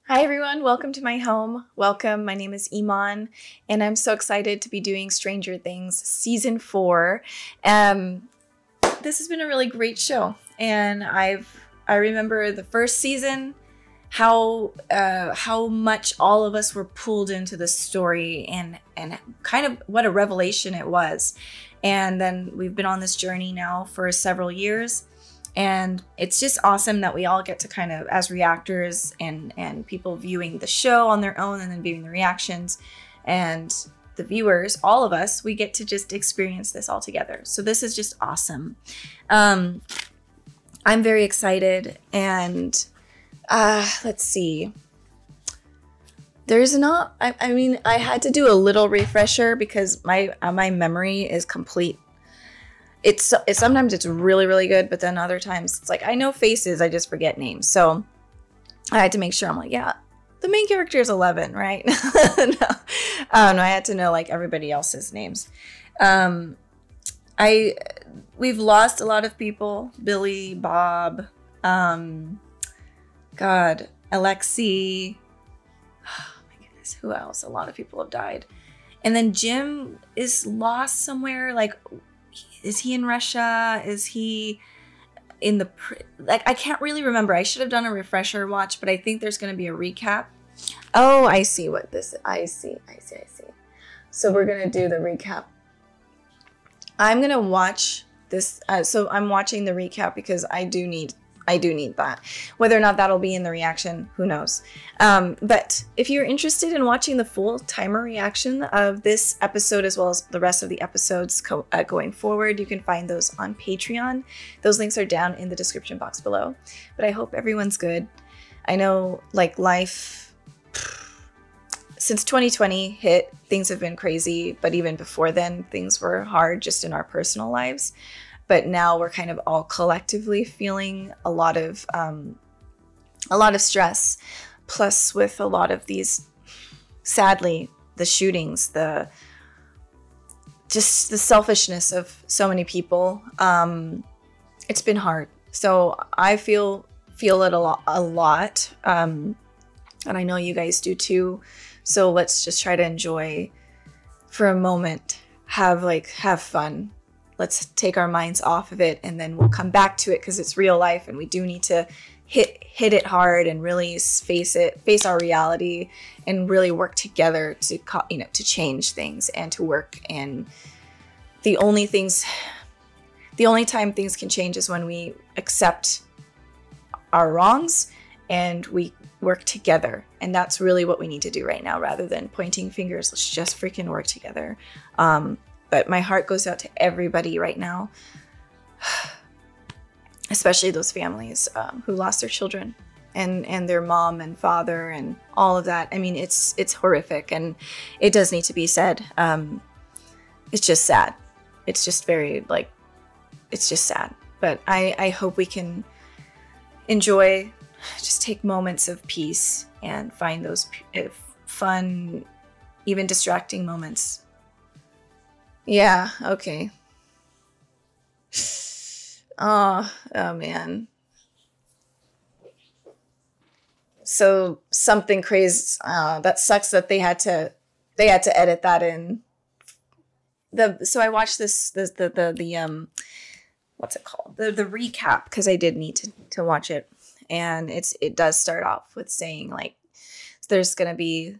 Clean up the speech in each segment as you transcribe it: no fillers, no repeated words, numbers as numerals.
Hi everyone, welcome to my home. Welcome, my name is Iman, and I'm so excited to be doing Stranger Things Season 4. This has been a really great show, and I remember the first season, how much all of us were pulled into the story and kind of what a revelation it was. And then we've been on this journey now for several years. And it's just awesome that we all get to kind of, as reactors and people viewing the show on their own and then viewing the reactions and the viewers, all of us, we get to just experience this all together. So this is just awesome. I'm very excited. And let's see. There's not, I mean, I had to do a little refresher because my memory is complete. It's sometimes it's really, really good, but then other times it's like, I know faces, I just forget names. So I had to make sure. I'm like, yeah, the main character is 11, right? No. I had to know like everybody else's names. We've lost a lot of people. Billy, Bob, Alexi. Oh my goodness, who else? A lot of people have died. And then Jim is lost somewhere. Like, is he in Russia? Is he in the... I can't really remember. I should have done a refresher watch, but I think there's going to be a recap. Oh, I see what this... I see. So we're going to do the recap. I'm going to watch this. So I'm watching the recap because I do need that. Whether or not that'll be in the reaction, who knows? But if you're interested in watching the full timer reaction of this episode as well as the rest of the episodes going forward, you can find those on Patreon. Those links are down in the description box below. But I hope everyone's good. I know, like, life, since 2020 hit, things have been crazy. But even before then, things were hard just in our personal lives. But now we're kind of all collectively feeling a lot of stress, plus with a lot of these, sadly, the shootings, just the selfishness of so many people. It's been hard. So I feel it a lot. And I know you guys do too. So let's just try to enjoy for a moment, have fun. Let's take our minds off of it, and then we'll come back to it because it's real life, and we do need to hit it hard and really face our reality, and really work together to change things and to work. And the only time things can change is when we accept our wrongs and we work together. And that's really what we need to do right now, rather than pointing fingers. Let's just freaking work together. But my heart goes out to everybody right now, especially those families who lost their children and their mom and father and all of that. I mean, it's horrific, and it does need to be said. It's just sad. It's just it's just sad. But I hope we can enjoy, just take moments of peace and find those fun, even distracting moments. Yeah, okay. Oh man. So something crazy. That sucks that they had to edit that in. So I watched the what's it called? The recap, because I did need to watch it. And it does start off with saying, like, there's gonna be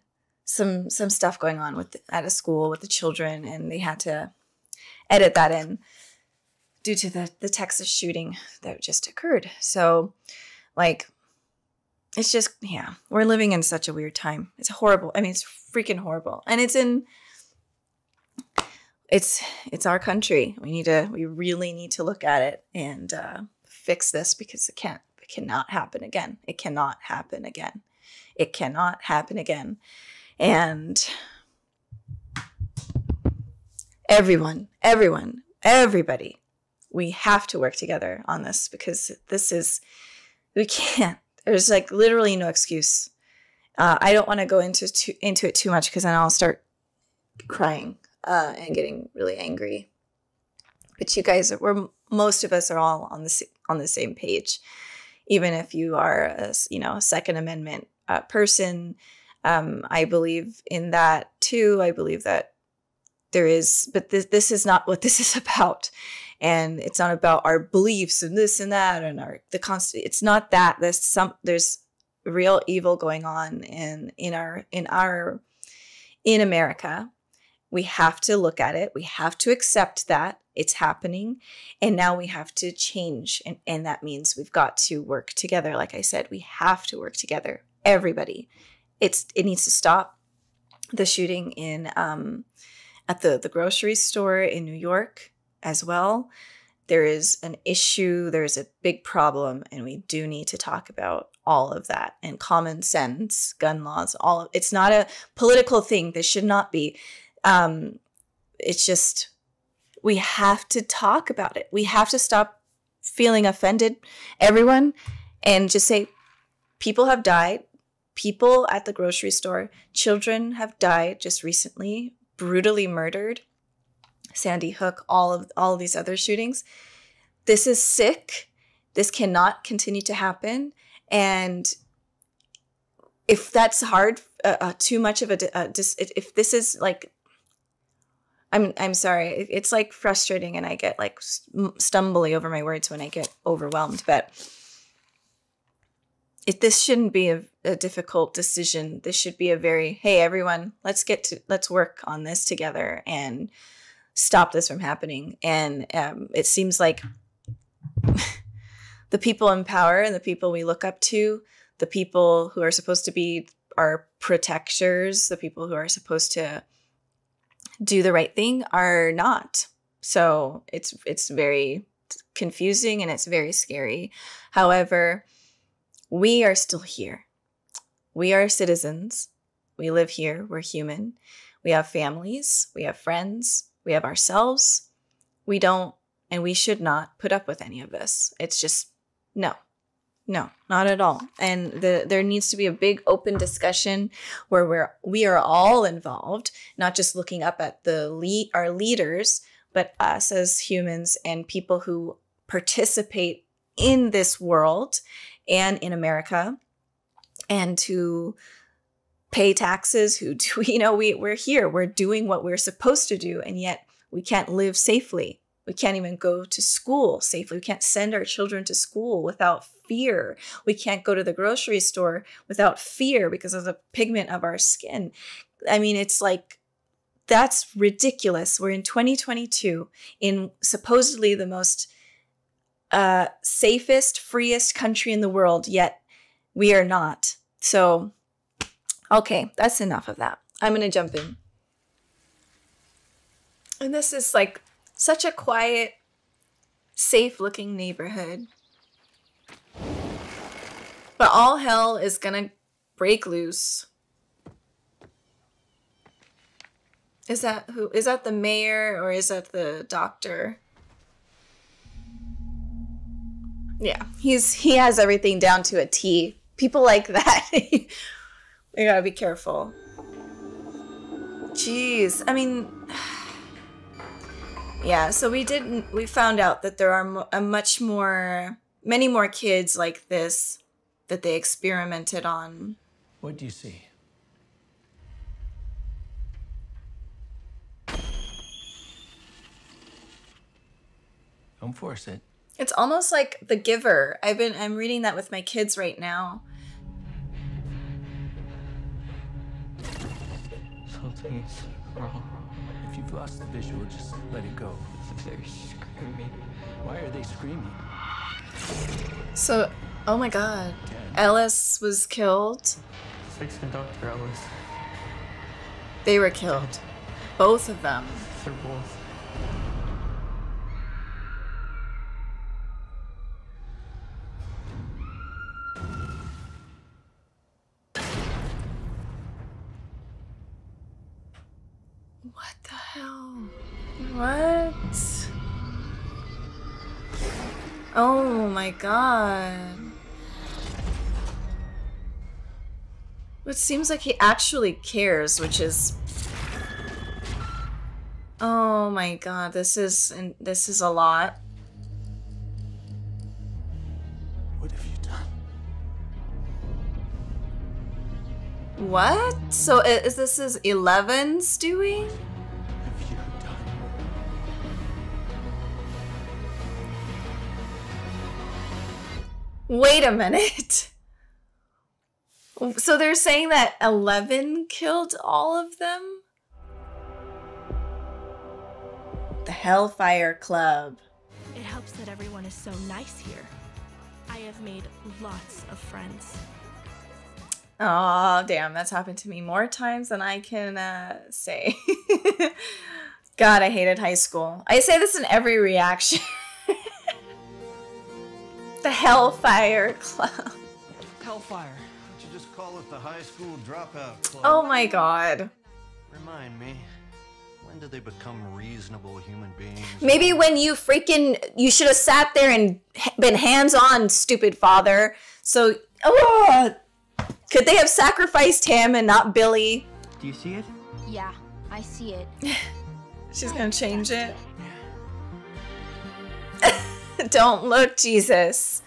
some stuff going on at a school with the children, and they had to edit that in due to the Texas shooting that just occurred. So, like, it's just, yeah, we're living in such a weird time. It's horrible. I mean, it's freaking horrible. And it's our country. We really need to look at it and fix this, because it cannot happen again. It cannot happen again. It cannot happen again. And everybody, we have to work together on this, because we can't. There's like literally no excuse. I don't want to go into it too much, because then I'll start crying and getting really angry. But you guys, most of us are all on the same page. Even if you are a Second Amendment person. I believe in that too. I believe that there is, but this is not what this is about. And it's not about our beliefs and this and that and it's not that. There's real evil going on in America. We have to look at it. We have to accept that it's happening. And now we have to change. And that means we've got to work together. Like I said, we have to work together. Everybody. It needs to stop. The shooting in at the grocery store in New York as well. There is an issue. There's a big problem. And we do need to talk about all of that. And common sense, gun laws, it's not a political thing. This should not be. It's just, we have to talk about it. We have to stop feeling offended, everyone, and just say, people have died. People at the grocery store, children have died just recently, brutally murdered. Sandy Hook, all of these other shootings. This is sick. This cannot continue to happen. And if that's hard, too much of if this is like, I'm sorry, it's like frustrating, and I get like stumbly over my words when I get overwhelmed. But this shouldn't be a difficult decision. This should be a very, hey, everyone, let's work on this together and stop this from happening. And it seems like the people in power and the people we look up to, the people who are supposed to be our protectors, the people who are supposed to do the right thing are not. So it's very confusing and it's very scary. However, we are still here. We are citizens. We live here. We're human. We have families. We have friends. We have ourselves. We don't, and we should not put up with any of this. It's just, no, not at all. And there needs to be a big open discussion where we are all involved, not just looking up at our leaders, but us as humans and people who participate in this world and in America, and to pay taxes, we're here, we're doing what we're supposed to do, and yet we can't live safely. We can't even go to school safely. We can't send our children to school without fear. We can't go to the grocery store without fear because of the pigment of our skin. I mean, it's like, that's ridiculous. We're in 2022 in supposedly the most safest, freest country in the world, yet we are not. So, okay, that's enough of that. I'm going to jump in. And this is like such a quiet, safe looking neighborhood. But all hell is going to break loose. Is that who? Is that the mayor or is that the doctor? Yeah, he has everything down to a T. People like that, we gotta be careful. Jeez, I mean, yeah. So we found out that there are many more kids like this that they experimented on. What do you see? Don't force it. It's almost like The Giver. I'm reading that with my kids right now. Something's wrong. If you've lost the visual, just let it go. They're screaming. Why are they screaming? So, oh my God. Ellis was killed. 6 and Dr. Ellis. They were killed. Both of them. They're both. What the hell? What? Oh my God. It seems like he actually cares, which is... Oh my God, this is a lot. What have you done? What? So is this 11's doing? Have you done? Wait a minute. So they're saying that 11 killed all of them? The Hellfire Club. It helps that everyone is so nice here. I have made lots of friends. Oh, damn, that's happened to me more times than I can say. God, I hated high school. I say this in every reaction. The Hellfire Club. Hellfire. Why don't you just call it the high school dropout club? Oh my god. Remind me, when did they become reasonable human beings? Maybe when you should have sat there and been hands-on, stupid father. So, could they have sacrificed him and not Billy? Do you see it? Yeah, I see it. She's gonna change it. Don't look, Jesus.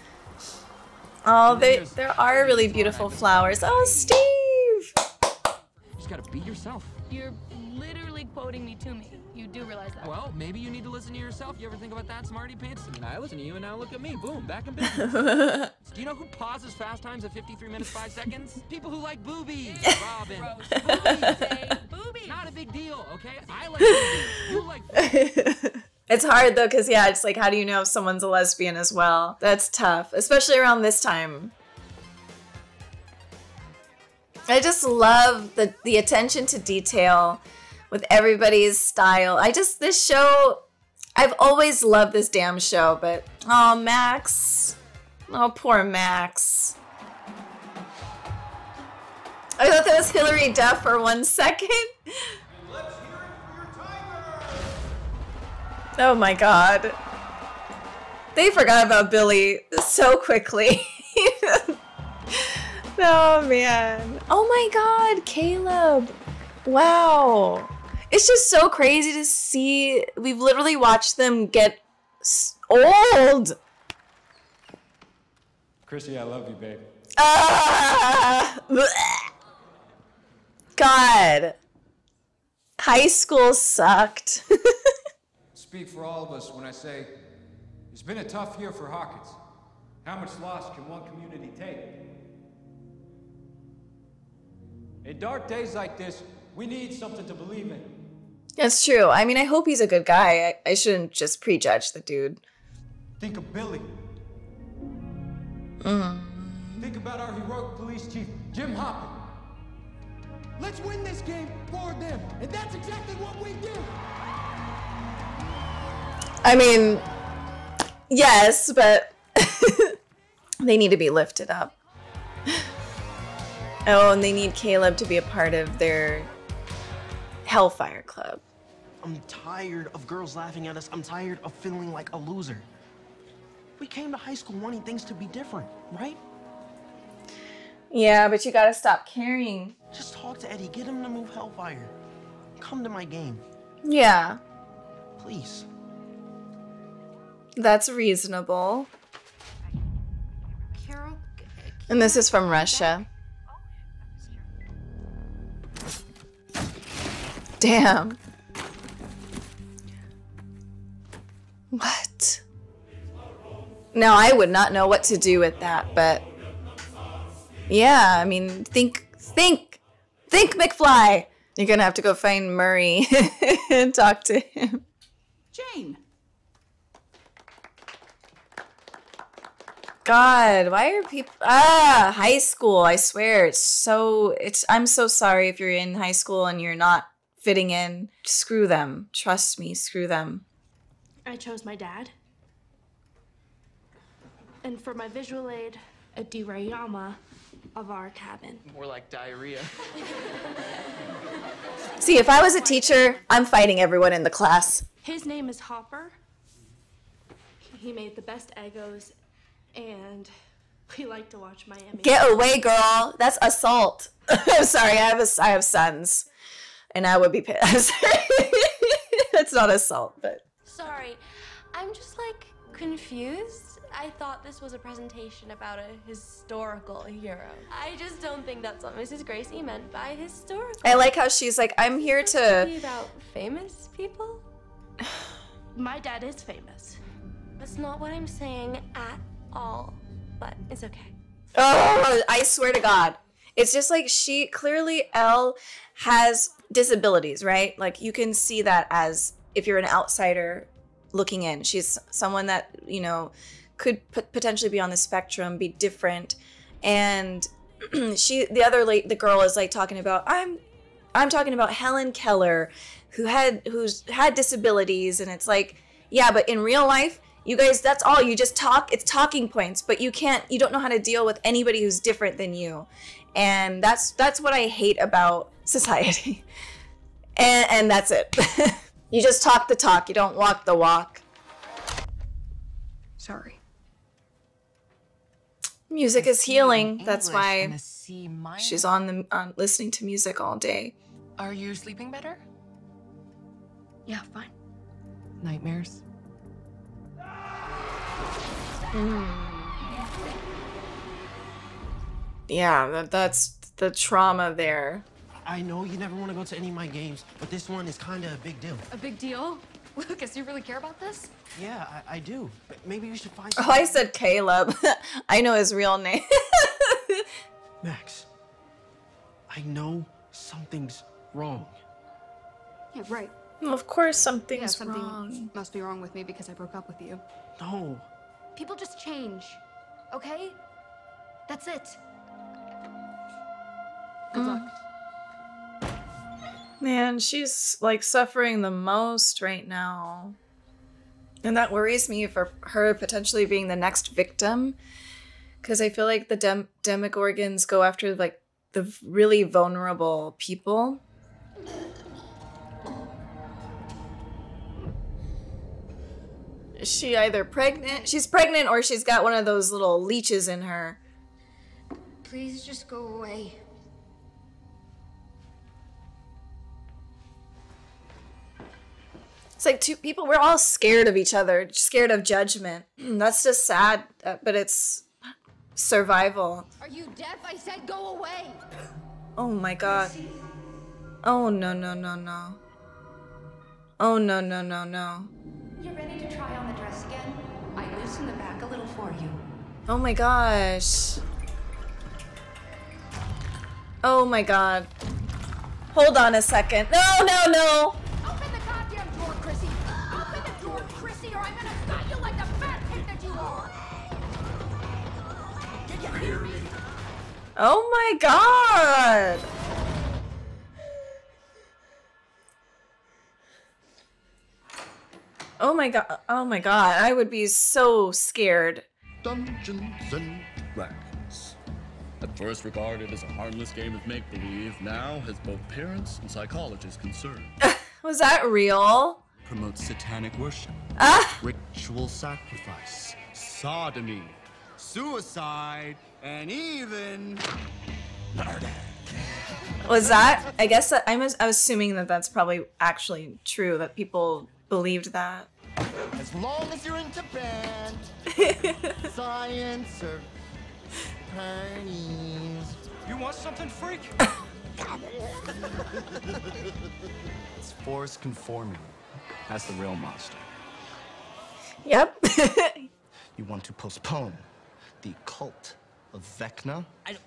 Oh, there are really beautiful flowers. Oh, Steve! You just gotta be yourself. You're literally quoting me to me. You do realize that? Well, maybe you need to listen to yourself. You ever think about that, smarty pants? I mean, I listen to you, and now look at me. Boom, back in business. Do you know who pauses fast times at 53 minutes 5 seconds? People who like boobies. Robin. Say boobies. Not a big deal, okay? I like boobies. You like boobies. It's hard though, because yeah, it's like, how do you know if someone's a lesbian as well? That's tough, especially around this time. I just love the attention to detail with everybody's style. This show, I've always loved this damn show, but oh, Max. Oh, poor Max. I thought that was Hilary Duff for 1 second. Oh my god. They forgot about Billy so quickly. Oh man. Oh my god, Caleb. Wow. It's just so crazy to see. We've literally watched them get old. Chrissy, I love you, babe. God. High school sucked. Speak for all of us when I say it's been a tough year for Hawkins. How much loss can one community take? In dark days like this, we need something to believe in. That's true. I mean, I hope he's a good guy. I shouldn't just prejudge the dude. Think of Billy. Think about our heroic police chief, Jim Hopper. Let's win this game for them, and that's exactly what we do. I mean, yes, but they need to be lifted up. Oh, and they need Caleb to be a part of their Hellfire Club. I'm tired of girls laughing at us. I'm tired of feeling like a loser. We came to high school wanting things to be different, right? Yeah, but you gotta stop caring. Just talk to Eddie. Get him to move Hellfire. Come to my game. Yeah, Please. that's reasonable. Carol, And this is from Russia. Damn. What? Now, I would not know what to do with that, but yeah, I mean, think, McFly. You're gonna have to go find Murray and talk to him. Jane. God, why are people high school, I swear, I'm so sorry if you're in high school and you're not fitting in. Screw them. Trust me, screw them. I chose my dad. And for my visual aid, a diorama of our cabin. More like diarrhea. See, if I was a teacher, I'm fighting everyone in the class. His name is Hopper. He made the best Eggos, and we like to watch Miami. Get away, girl. That's assault. I'm sorry, I have sons. And I would be pissed. That's not assault, but... sorry, I'm just like confused. I thought this was a presentation about a historical hero. I just don't think that's what Mrs. Gracie meant by historical. I like how she's like, I'm here It's to... about famous people? My dad is famous. That's not what I'm saying at all, but it's okay. Oh, I swear to God. It's just like clearly Elle has disabilities, right? Like you can see that as if you're an outsider looking in. She's someone that, you know, could potentially be on the spectrum, be different. And the girl is like talking about, I'm talking about Helen Keller, who's had disabilities. And it's like, yeah, but in real life, you guys, that's all. You just talk. It's talking points, but you don't know how to deal with anybody who's different than you. And that's what I hate about society. And that's it. You just talk the talk. You don't walk the walk. Sorry. Music is healing. That's English why and a C minor. she's on listening to music all day. Are you sleeping better? Yeah, fine. Nightmares? Yeah, that's the trauma there. I know you never want to go to any of my games, but this one is kind of a big deal. A big deal? Lucas, you really care about this? Yeah, I do. But maybe we should find Oh, I said Caleb. I know his real name. Max, I know something's wrong. Yeah, right. Well, of course something's Yeah, something wrong. must be wrong with me because I broke up with you. No. People just change, okay? That's it. Good luck. Man, she's like suffering the most right now. And that worries me for her potentially being the next victim. Because I feel like the Demogorgons go after like the really vulnerable people. Is she either pregnant? She's pregnant or she's got one of those little leeches in her. Please just go away. It's like two people, we're all scared of each other, scared of judgment. That's just sad, but it's survival. Are you deaf? I said go away. Oh my God. Oh no, no, no, no. Oh no, no, no, no. You ready to try on the dress again? I loosened the back a little for you. Oh my gosh. Oh my God. Hold on a second. No, no, no. Open the goddamn door, Chrissy. Open the door, Chrissy, or I'm gonna gut you like the fat pig that you are. Did you hear me? Oh my God. Oh my God. Oh my God. I would be so scared. Dungeons and Dragons. At first regarded as a harmless game of make-believe, now has both parents and psychologists concerned. Was that real? Promotes satanic worship, ritual sacrifice, sodomy, suicide, and even murder. Was that? I guess that I'm assuming that that's probably actually true, that people believed that. As long as you're into band, science, or parties. You want something, freak? It's forced conformity. That's the real monster. Yep. You want to postpone the cult of Vecna?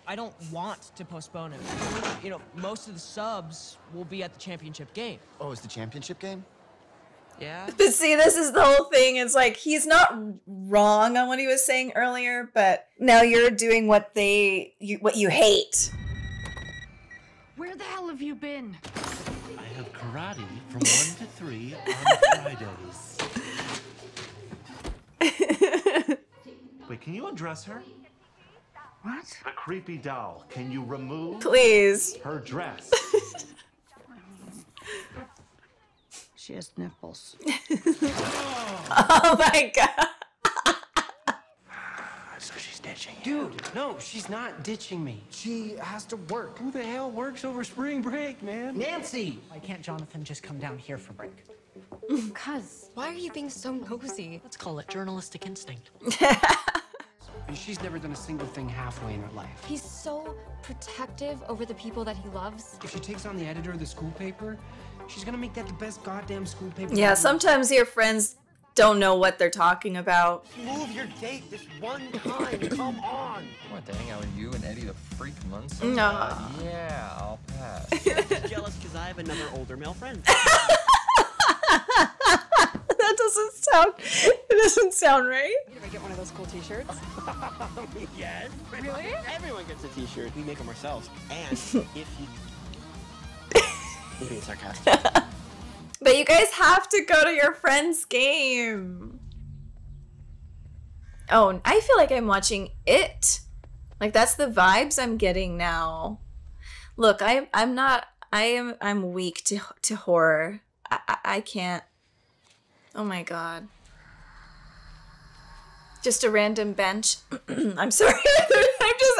I don't want to postpone it. You know, most of the subs will be at the championship game. Oh, it's the championship game? Yeah. But see, this is the whole thing. It's like, he's not wrong on what he was saying earlier, but now you're doing what you hate. Where the hell have you been? I have karate from 1 to 3 on Fridays. Wait, can you undress her? What? The creepy doll. Can you remove Please. her dress? She has nipples. Oh my God. So she's ditching you. Dude, no, she's not ditching me. She has to work. Who the hell works over spring break, man? Nancy! Why can't Jonathan just come down here for break? Cuz, why are you being so nosy? Let's call it journalistic instinct. And she's never done a single thing halfway in her life. He's so protective over the people that he loves. If she takes on the editor of the school paper, she's gonna make that the best goddamn school paper. Yeah, sometimes your friends don't know what they're talking about. Move your date this one time. Come on. What, to hang out with you and Eddie the freak Munson? No. Yeah, I'll pass. Jealous because I have another older male friend. That doesn't sound right. Did I get one of those cool t-shirts? Yes. Really? Everyone gets a t-shirt. We make them ourselves. And if you... I'm being sarcastic. But you guys have to go to your friend's game. Oh, I feel like I'm watching It. Like that's the vibes I'm getting now. Look, I'm weak to horror. I can't. Oh my god. Just a random bench. I'm sorry.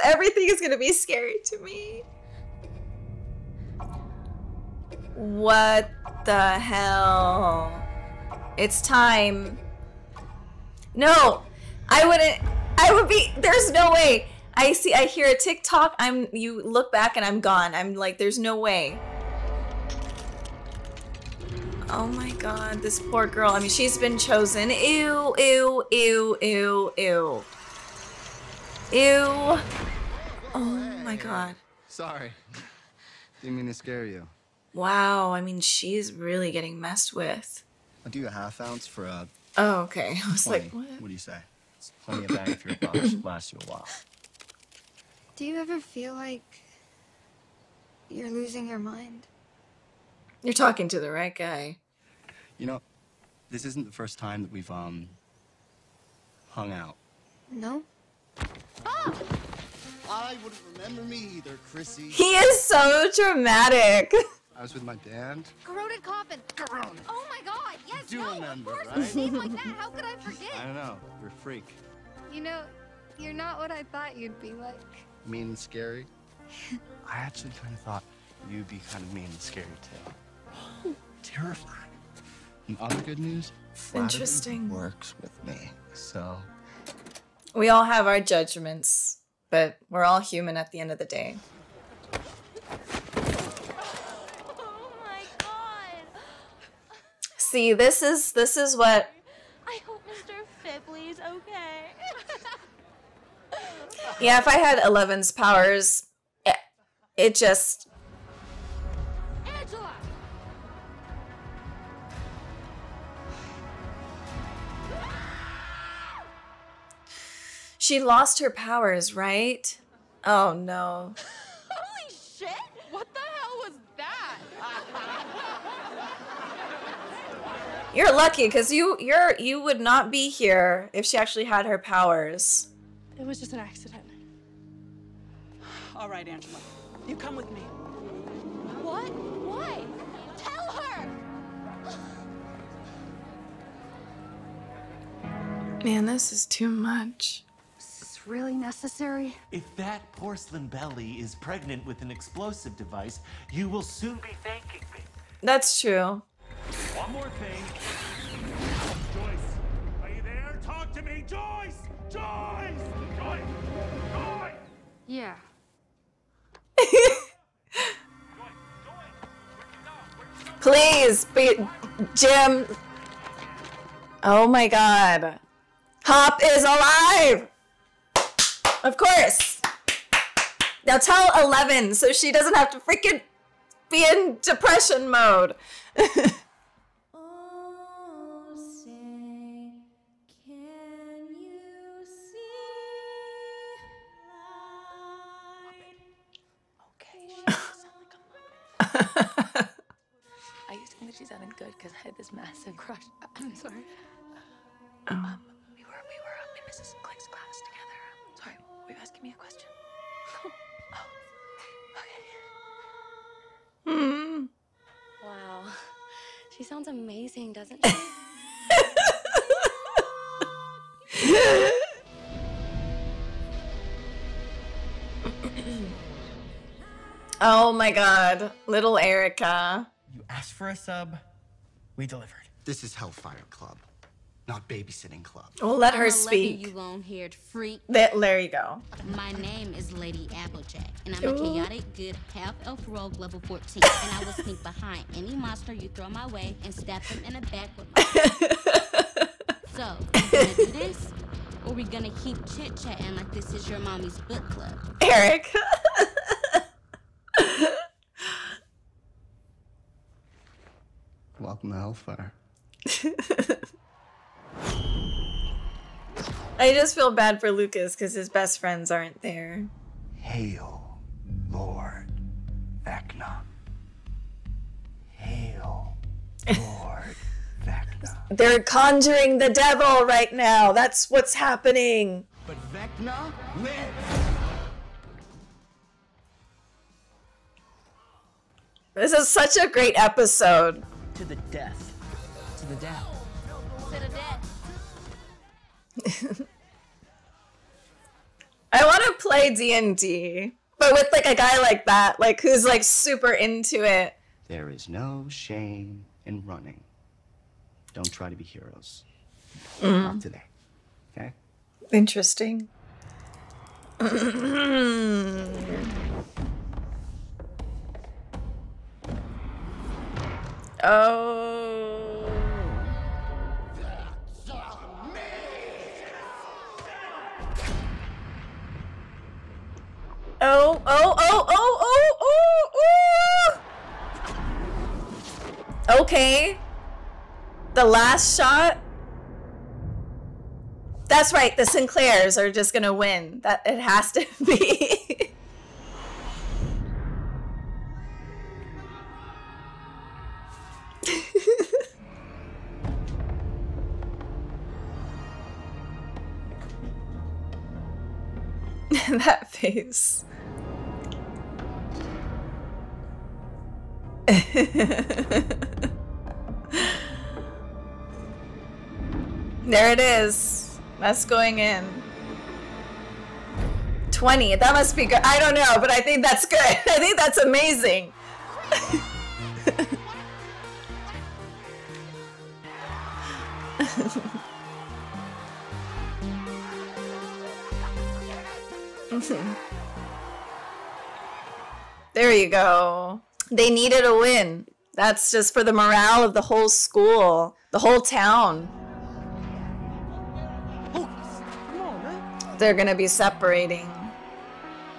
Everything is gonna be scary to me. What the hell? It's time. No, I would be, there's no way. I hear a TikTok, you look back and I'm gone. I'm like, there's no way. Oh my god, this poor girl. I mean, she's been chosen. Ew, ew, ew, ew, ew. Ew. Oh my god. Sorry. Didn't mean to scare you. Wow, I mean, she's really getting messed with. I'll do you a half ounce for a... Oh, okay. I was 20. like, what? What do you say? It's plenty of bang for your buck. Should last you a while. Do you ever feel like you're losing your mind? You're talking to the right guy. You know, this isn't the first time that we've, hung out. No? I wouldn't remember me either, Chrissy. He is so dramatic. I was with my band. Corroded coffin. Oh my god, yes, You do no, remember, of course, right? with a name like that, how could I forget? I don't know. You're a freak. You know, you're not what I thought you'd be like. Mean and scary. I actually kind of thought you'd be kind of mean and scary, too. Terrifying. And other good news, flattery Interesting. works with me, so... We all have our judgments, but we're all human at the end of the day. Oh my god. See, this is what I hope Mr. Fibley's okay. yeah, if I had 11's powers, it just Angela! she lost her powers, right? Oh no. Holy shit! What the hell was that? You're lucky because you would not be here if she actually had her powers. It was just an accident. All right, Angela. You come with me. What? Why? Tell her! Man, this is too much. Is this really necessary? If that porcelain belly is pregnant with an explosive device, you will soon be thanking me. That's true. One more thing. Joyce, are you there? Talk to me, Joyce! Joyce! Joyce! Joyce! Yeah. Please, Jim. Oh my god. Hop is alive! Of course. Now tell 11 so she doesn't have to freaking be in depression mode. I used to think that she sounded good because I had this massive crush. I'm sorry. Oh. We were in Mrs. Click's class together. Sorry, were you asking me a question? Oh, okay. Wow. She sounds amazing, doesn't she? Oh my god. Little Erica. You asked for a sub, we delivered. This is Hellfire Club, not babysitting club. We'll let her I'm speak. 11, you long-haired freak. There you go. My name is Lady Applejack, and I'm Ooh. a chaotic, good half-elf rogue level 14, and I will sneak behind any monster you throw my way and stab him in the back with my So, you gonna do this? Or we gonna keep chit-chatting like this is your mommy's book club? Eric. Welcome to Hellfire. I just feel bad for Lucas because his best friends aren't there. Hail, Lord Vecna. Hail, Lord Vecna. They're conjuring the devil right now. That's what's happening. But Vecna lives. This is such a great episode. To the death. To the death. To the death. I want to play D&D, but with like a guy like that, like who's like super into it. There is no shame in running. Don't try to be heroes. Not today. Okay? Interesting. Oh. Oh, oh, oh, oh, oh, oh, oh. Okay. The last shot. That's right. The Sinclairs are just gonna win. That it has to be. That face. There it is. That's going in. 20. That must be good. I don't know, but I think that's good. I think that's amazing. There you go. They needed a win. That's just for the morale of the whole school, the whole town. They're gonna be separating.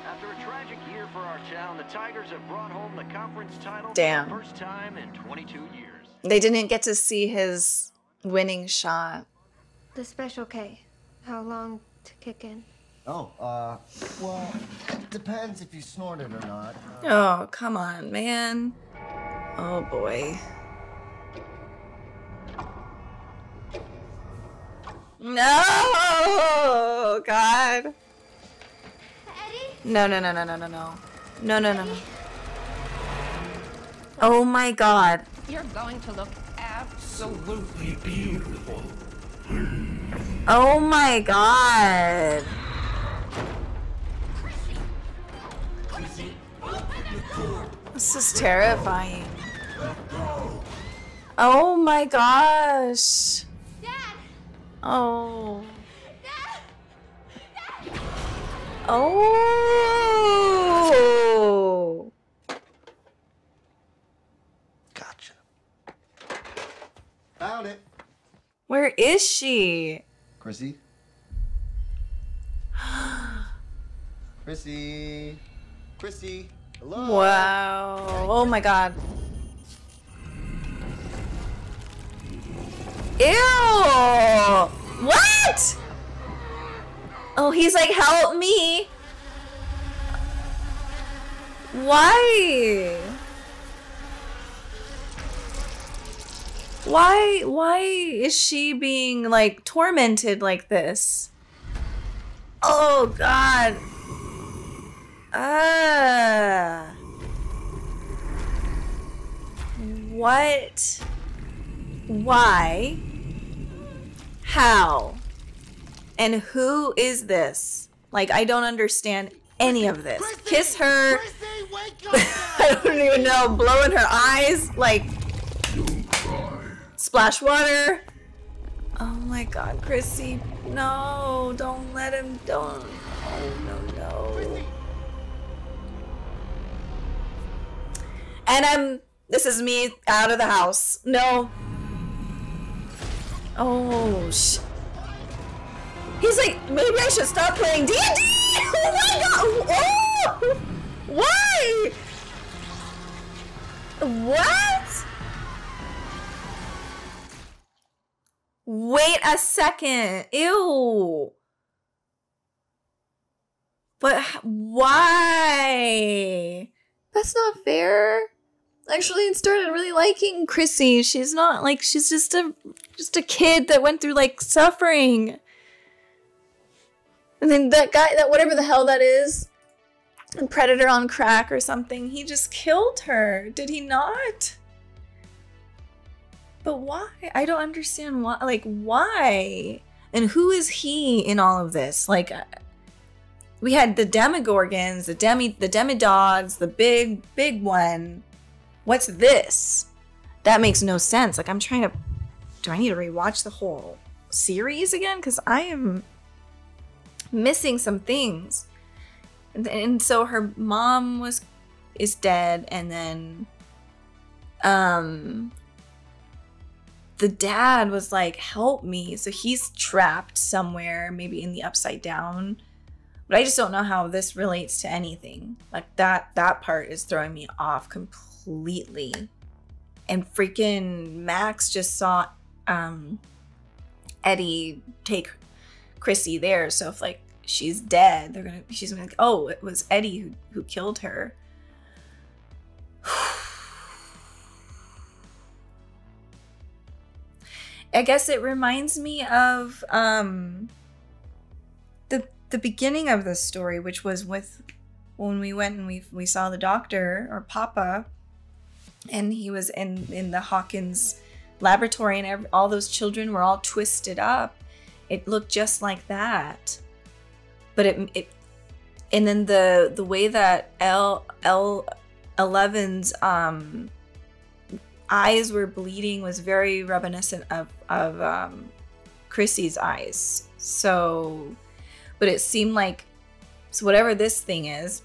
After a tragic year for our town, the Tigers have brought home the conference title Damn. for the first time in 22 years. They didn't get to see his winning shot. The Special K. How long to kick in? Oh, well, it depends if you snort it or not. Oh, come on, man. Oh, boy. No! God. Eddie? No, no, no, no, no, no, no. No, no, no, no. Oh, my God. You're going to look absolutely beautiful. Oh, my God. This is terrifying. Oh my gosh. Dad! Oh. Dad! Oh. Gotcha. Found it. Where is she? Chrissy? Chrissy? Chrissy? Hello? Wow. Oh my God. Ew. What? Oh, he's like, help me. Why? Why is she being like tormented like this? Oh God. What? Why? How? And who is this? Like, I don't understand any of this. Kiss her. I don't even know. Blow in her eyes. Like, splash water. Oh my my God, Chrissy. No, don't let him, don't. Oh, no. And this is me out of the house. No. Oh, he's like, maybe I should stop playing D&D. Oh my God. Oh, why? What? Wait a second. Ew. But why? That's not fair. Actually, I started really liking Chrissy. She's not like, she's just a kid that went through like suffering. And then that guy, that whatever the hell that is, a predator on crack or something, he just killed her. Did he not? But why? I don't understand why. Like, why? And who is he in all of this? Like, we had the Demogorgons, the Demidogs, the big one. What's this? That makes no sense. Like, I'm trying to... Do I need to rewatch the whole series again? Because I am missing some things. And so her mom is dead, and then the dad was like, help me. So he's trapped somewhere, maybe in the Upside Down. But I just don't know how this relates to anything. Like, that part is throwing me off completely. And freaking Max just saw Eddie take Chrissy there. So if like she's dead, she's gonna like, oh, it was Eddie who killed her. I guess it reminds me of the beginning of the story, which was when we went and we saw the doctor, or Papa, and he was in the Hawkins laboratory, and all those children were all twisted up. It looked just like that, but it and then the way that Eleven's eyes were bleeding was very reminiscent of Chrissy's eyes. So, but it seemed like, so whatever this thing is,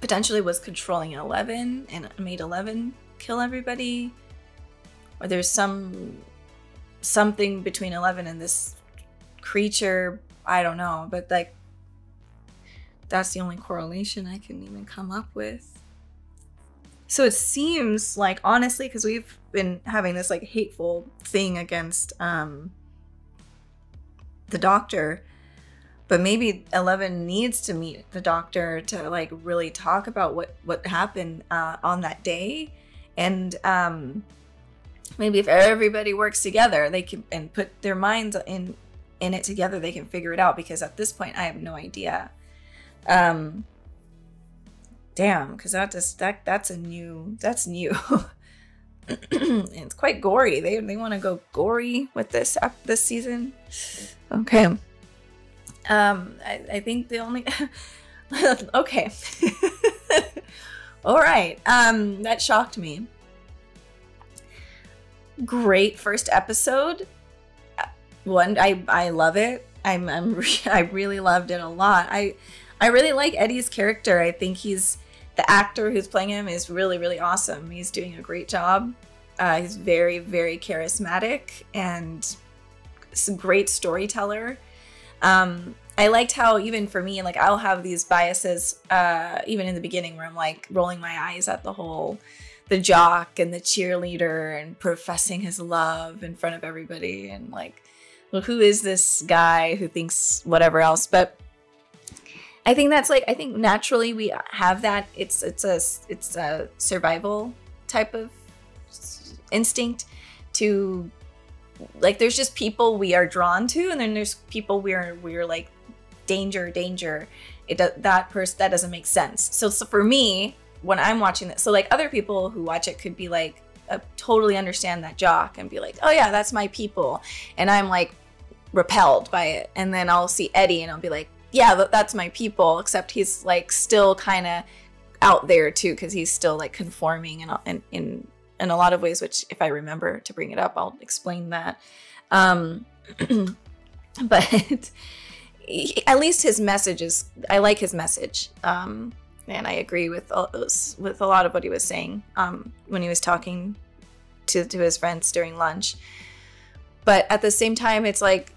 potentially was controlling 11 and made 11 kill everybody, or there's something between 11 and this creature. I don't know, but like, that's the only correlation I can even come up with. So it seems like, honestly, because we've been having this like hateful thing against the doctor, but maybe 11 needs to meet the doctor to like really talk about what happened on that day. And maybe if everybody works together, they can, and put their minds in it together, they can figure it out, because at this point I have no idea. Damn, because that's new. It's quite gory. They want to go gory with this season. Okay. I think the only okay. All right. That shocked me. Great first episode. One, I love it. I really loved it a lot. I really like Eddie's character. I think the actor who's playing him is really, really awesome. He's doing a great job. He's very, very charismatic and a great storyteller. I liked how, even for me, like, I'll have these biases, even in the beginning, where I'm like rolling my eyes at the jock and the cheerleader and professing his love in front of everybody, and like, well, who is this guy who thinks whatever else? But I think that's like, I think naturally we have that. It's a survival type of instinct to, like, there's just people we are drawn to, and then there's people we're like, danger. That doesn't make sense. So for me, when I'm watching this, so like other people who watch it could be like, totally understand that jock and be like, oh yeah, that's my people, and I'm like repelled by it. And then I'll see Eddie and I'll be like, yeah, that's my people, except he's like still kind of out there too, because he's still like conforming in a lot of ways, which if I remember to bring it up, I'll explain that. But at least his message is, I like his message. And I agree with a lot of what he was saying when he was talking to his friends during lunch. But at the same time, it's like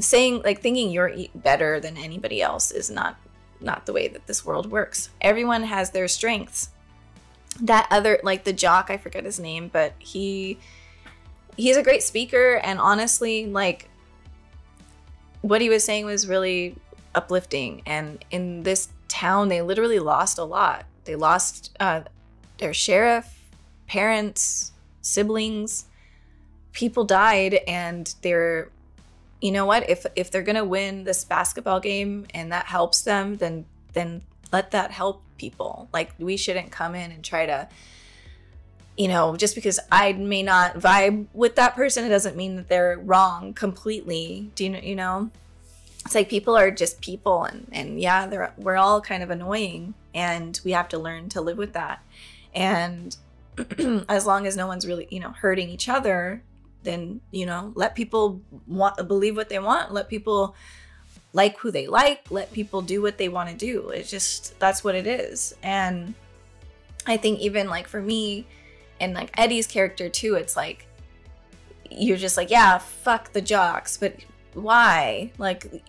saying, like, thinking you're better than anybody else is not the way that this world works. Everyone has their strengths. That other, like the jock, I forget his name, but he's a great speaker, and honestly, like, what he was saying was really uplifting. And in this town, they literally lost a lot. They lost their sheriff, parents, siblings. People died, and they're, you know what? If they're gonna win this basketball game and that helps them, then let that help people. Like, we shouldn't come in and try to, you know, just because I may not vibe with that person, it doesn't mean that they're wrong completely. Do you know? It's like, people are just people, and yeah, we're all kind of annoying, and we have to learn to live with that. And as long as no one's really, you know, hurting each other, then, you know, let people believe what they want. Let people like who they like. Let people do what they want to do. It's just, that's what it is. And I think even like for me and like Eddie's character too, it's like, you're just like, yeah, fuck the jocks, but why? Like,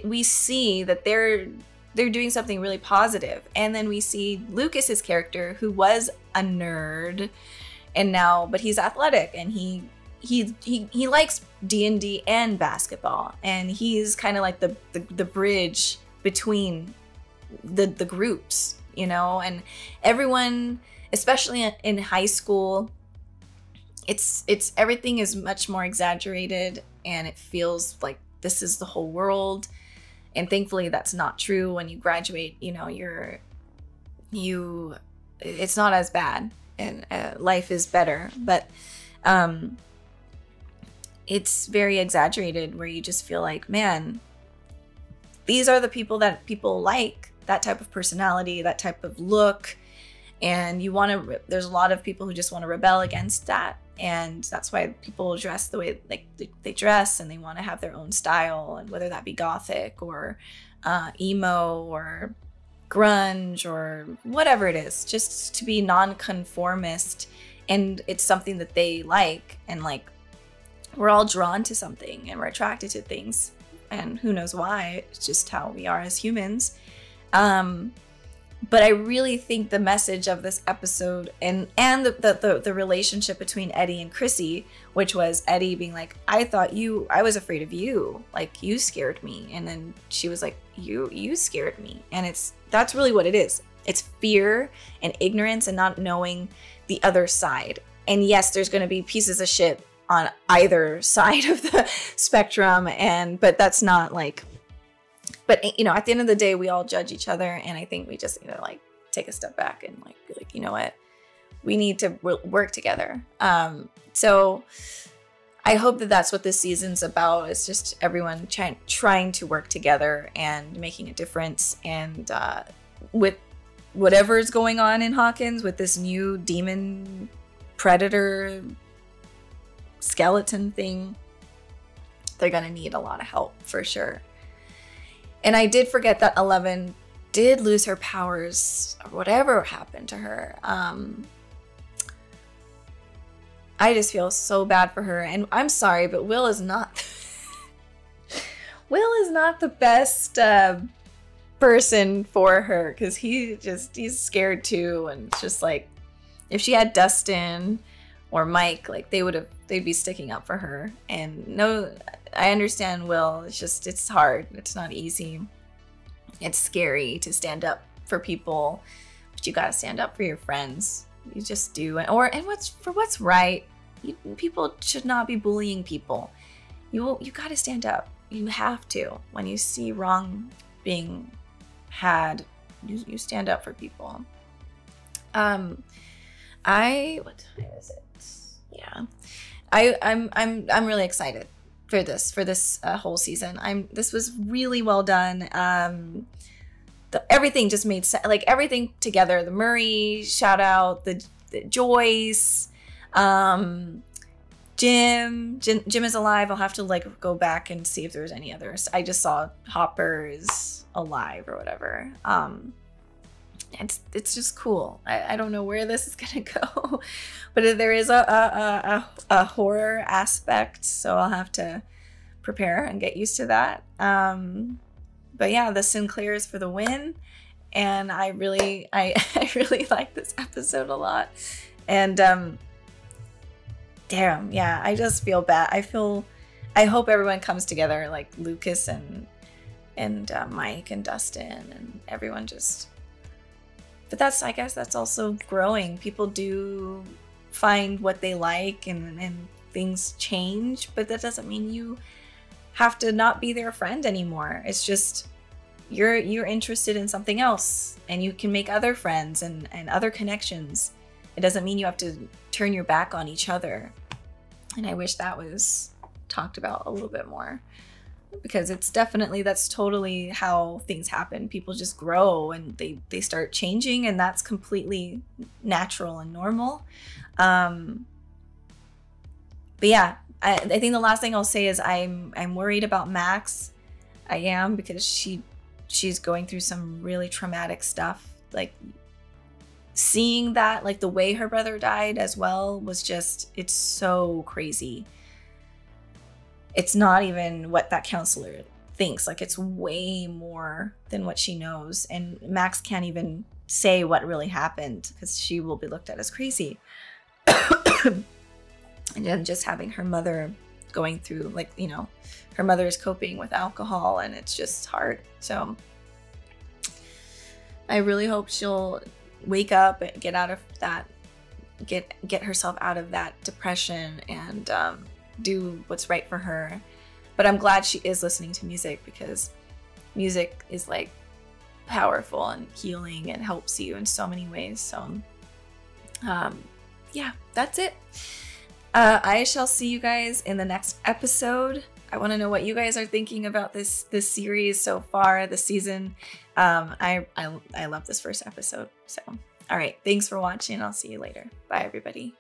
we see that they're doing something really positive. And then we see Lucas's character, who was a nerd, and now, but he's athletic, and he likes D&D and basketball, and he's kind of like the bridge between the groups, you know. And everyone, especially in high school, it's everything is much more exaggerated, and it feels like this is the whole world. And thankfully that's not true. When you graduate, you know, it's not as bad, and life is better. But it's very exaggerated, where you just feel like, man, these are the people that people like, that type of personality, that type of look. And there's a lot of people who just want to rebel against that. And that's why people dress the way like they dress, and they want to have their own style, and whether that be gothic or emo or grunge or whatever it is, just to be non-conformist. And it's something that they like, and like, we're all drawn to something, and we're attracted to things, and who knows why. It's just how we are as humans. But I really think the message of this episode, and the relationship between Eddie and Chrissy, which was Eddie being like, I was afraid of you, like, you scared me. And then she was like, you scared me. And that's really what it is. It's fear and ignorance and not knowing the other side. And yes, there's going to be pieces of shit on either side of the spectrum, but that's not like, but, you know, at the end of the day, we all judge each other. And I think we just need to like take a step back and like be like, you know what, we need to work together. So I hope that that's what this season's about. It's just everyone trying to work together and making a difference. And with whatever is going on in Hawkins, with this new demon predator skeleton thing, they're going to need a lot of help for sure. And I did forget that 11 did lose her powers, or whatever happened to her. I just feel so bad for her. And I'm sorry, but Will is not the best person for her, because he's scared too. And it's just like, if she had Dustin or Mike, like they'd be sticking up for her. And no, I understand Will. It's hard. It's not easy. It's scary to stand up for people, but you gotta stand up for your friends. You just do. And what's right. People should not be bullying people. You gotta stand up. You have to. When you see wrong being had, you stand up for people. What time is it? Yeah, I'm really excited for this whole season. This was really well done. Everything just made sense, like everything together. The Murray shout out, the Joyce, Jim is alive. I'll have to like go back and see if there's any others. I just saw Hopper is alive or whatever. It's just cool. I don't know where this is gonna go, but there is a horror aspect, so I'll have to prepare and get used to that. But yeah, the Sinclairs for the win, and I really like this episode a lot. And damn, yeah, I just feel bad. I hope everyone comes together, like Lucas and Mike and Dustin and everyone just. But I guess that's also growing. People do find what they like and things change, but that doesn't mean you have to not be their friend anymore. It's just you're interested in something else and you can make other friends and other connections. It doesn't mean you have to turn your back on each other. And I wish that was talked about a little bit more. Because that's totally how things happen. People just grow and they start changing, and that's completely natural and normal. But yeah, I think the last thing I'll say is I'm worried about Max. I am, because she's going through some really traumatic stuff. Like seeing that, like the way her brother died as well was just, it's so crazy. It's not even what that counselor thinks. Like, it's way more than what she knows. And Max can't even say what really happened because she will be looked at as crazy. And then just having her mother going through, like, you know, her mother is coping with alcohol, and it's just hard. So I really hope she'll wake up and get out of that, get herself out of that depression and do what's right for her. But I'm glad she is listening to music, because music is like powerful and healing and helps you in so many ways. So yeah, that's it. I shall see you guys in the next episode. I want to know what you guys are thinking about this series so far, this season. I love this first episode. So all right, thanks for watching. I'll see you later. Bye everybody.